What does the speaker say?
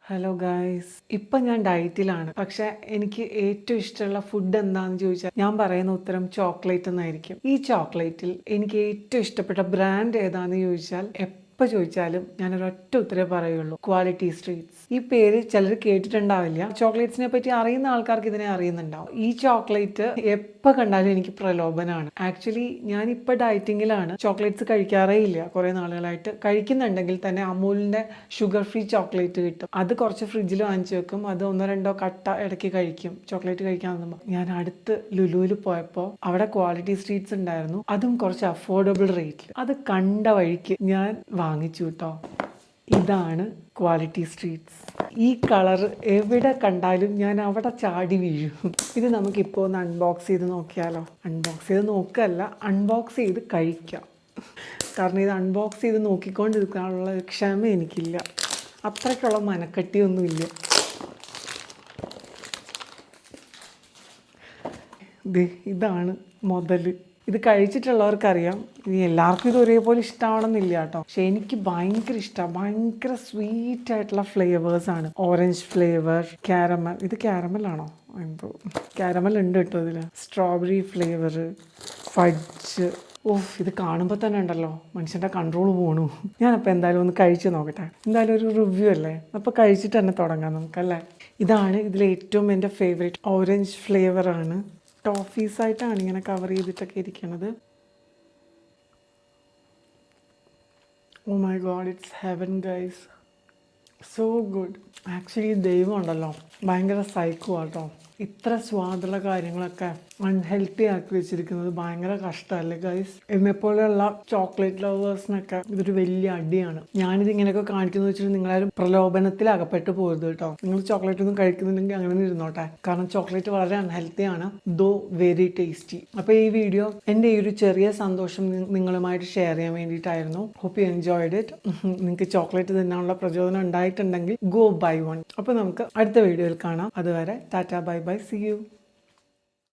Hello guys, ഇപ്പം ഞാൻ ഡയറ്റിലാണ്. പക്ഷെ എനിക്ക് ഏറ്റവും ഇഷ്ടമുള്ള ഫുഡ് എന്താണെന്ന് ചോദിച്ചാൽ ഞാൻ പറയുന്ന ഉത്തരം ചോക്ലേറ്റ് എന്നായിരിക്കും. ഈ ചോക്ലേറ്റിൽ എനിക്ക് ഏറ്റവും ഇഷ്ടപ്പെട്ട ബ്രാൻഡ് ഏതാണെന്ന് ചോദിച്ചാൽ എപ്പോൾ ചോദിച്ചാലും ഞാനൊരൊറ്റ ഉത്തരേ പറയുള്ളൂ: ക്വാളിറ്റി സ്ട്രീറ്റ്സ്. ഈ പേര് ചിലർ കേട്ടിട്ടുണ്ടാവില്ല. ചോക്ലേറ്റ്സിനെ പറ്റി അറിയുന്ന ആൾക്കാർക്ക് ഇതിനെ അറിയുന്നുണ്ടാവും. ഈ ചോക്ലേറ്റ് എപ്പോൾ കണ്ടാലും എനിക്ക് പ്രലോഭനമാണ്. ആക്ച്വലി ഞാനിപ്പോൾ ഡയറ്റിങ്ങിലാണ്. ചോക്ലേറ്റ്സ് കഴിക്കാറേ ഇല്ല കുറേ നാളുകളായിട്ട്. കഴിക്കുന്നുണ്ടെങ്കിൽ തന്നെ അമൂലിൻ്റെ ഷുഗർ ഫ്രീ ചോക്ലേറ്റ് കിട്ടും. അത് കുറച്ച് ഫ്രിഡ്ജിൽ വാങ്ങിച്ചു വെക്കും. അത് ഒന്നോ രണ്ടോ കട്ട ഇടയ്ക്ക് കഴിക്കും. ചോക്ലേറ്റ് കഴിക്കാൻ ഞാൻ അടുത്ത് ലുലുവിൽ പോയപ്പോൾ അവിടെ ക്വാളിറ്റി സ്ട്രീറ്റ്സ് ഉണ്ടായിരുന്നു. അതും കുറച്ച് അഫോർഡബിൾ റേറ്റിൽ. അത് കണ്ട വഴിക്ക് ഞാൻ വാങ്ങിച്ചു കേട്ടോ. ഇതാണ് ക്വാളിറ്റി സ്ട്രീറ്റ്സ്. ഈ കളർ എവിടെ കണ്ടാലും ഞാൻ അവിടെ ചാടി വീഴും. ഇത് നമുക്കിപ്പോൾ ഒന്ന് അൺബോക്സ് ചെയ്ത് നോക്കിയാലോ? അൺബോക്സ് ചെയ്ത് നോക്കല്ല, അൺബോക്സ് ചെയ്ത് കഴിക്കാം. കാരണം ഇത് അൺബോക്സ് ചെയ്ത് നോക്കിക്കൊണ്ടിരിക്കാനുള്ള ക്ഷമ എനിക്കില്ല. അത്രയ്ക്കുള്ള മനക്കട്ടിയൊന്നുമില്ല. ഇതാണ് മുതൽ. ഇത് കഴിച്ചിട്ടുള്ളവർക്കറിയാം. ഇനി എല്ലാവർക്കും ഇത് ഒരേപോലെ ഇഷ്ടമാവണമെന്നില്ല കേട്ടോ. പക്ഷെ എനിക്ക് ഭയങ്കര ഇഷ്ടമാണ്. ഭയങ്കര സ്വീറ്റ് ആയിട്ടുള്ള ഫ്ലേവേഴ്സാണ്. Orange flavour, caramel. ഇത് കാരമലാണോ എന്തോ? കാരമൽ ഉണ്ട് കേട്ടോ ഇതിൽ. Strawberry flavour, fudge. ഓഹ്, ഇത് കാണുമ്പോൾ തന്നെ ഉണ്ടല്ലോ മനുഷ്യൻ്റെ കൺട്രോൾ പോണു. ഞാനപ്പോൾ എന്തായാലും ഒന്ന് കഴിച്ച് നോക്കട്ടെ. എന്തായാലും ഒരു റിവ്യൂ അല്ലേ, അപ്പോൾ കഴിച്ചിട്ട് തന്നെ തുടങ്ങാം നമുക്കല്ലേ. ഇതാണ് ഇതിൽ ഏറ്റവും എൻ്റെ ഫേവറേറ്റ്. ഓറഞ്ച് ഫ്ലേവറാണ്. ടോഫീസായിട്ടാണ് ഇങ്ങനെ കവർ ചെയ്തിട്ടൊക്കെ ഇരിക്കുന്നത്. Oh my god, it's heaven guys. So good. Actually ദൈവം ഉണ്ടല്ലോ ഭയങ്കര സൈക്കോ ആട്ടോ. ഇത്ര സ്വാദുള്ള കാര്യങ്ങളൊക്കെ അൺഹെൽത്തി ആക്കി വെച്ചിരിക്കുന്നത് ഭയങ്കര കഷ്ടമല്ലേ ഗൈസ്? എന്നെപ്പോലെയുള്ള ചോക്ലേറ്റ് ലവേഴ്സിനൊക്കെ ഇതൊരു വലിയ അടിയാണ്. ഞാനിത് ഇങ്ങനെയൊക്കെ കാണിക്കുന്നത് വെച്ചിട്ട് നിങ്ങളാരും പ്രലോഭനത്തിൽ അകപ്പെട്ടു പോകരുത് കേട്ടോ. നിങ്ങൾ ചോക്ലേറ്റ് ഒന്നും കഴിക്കുന്നുണ്ടെങ്കിൽ അങ്ങനെ ഇരുന്നോട്ടെ. കാരണം ചോക്ലേറ്റ് വളരെ അൺഹെൽത്തി ആണ്, ദോ വെരി ടേസ്റ്റി. അപ്പോൾ ഈ വീഡിയോ എൻ്റെ ഈ ഒരു ചെറിയ സന്തോഷം നിങ്ങളുമായിട്ട് ഷെയർ ചെയ്യാൻ വേണ്ടിയിട്ടായിരുന്നു. Hope you enjoyed it. നിങ്ങൾക്ക് ചോക്ലേറ്റ് തിന്നാനുള്ള പ്രചോദനം ഉണ്ടായിട്ടുണ്ടെങ്കിൽ ഗോ ബൈ വൺ. അപ്പോൾ നമുക്ക് അടുത്ത വീഡിയോയിൽ കാണാം. അതുവരെ tata, bye bye, see U.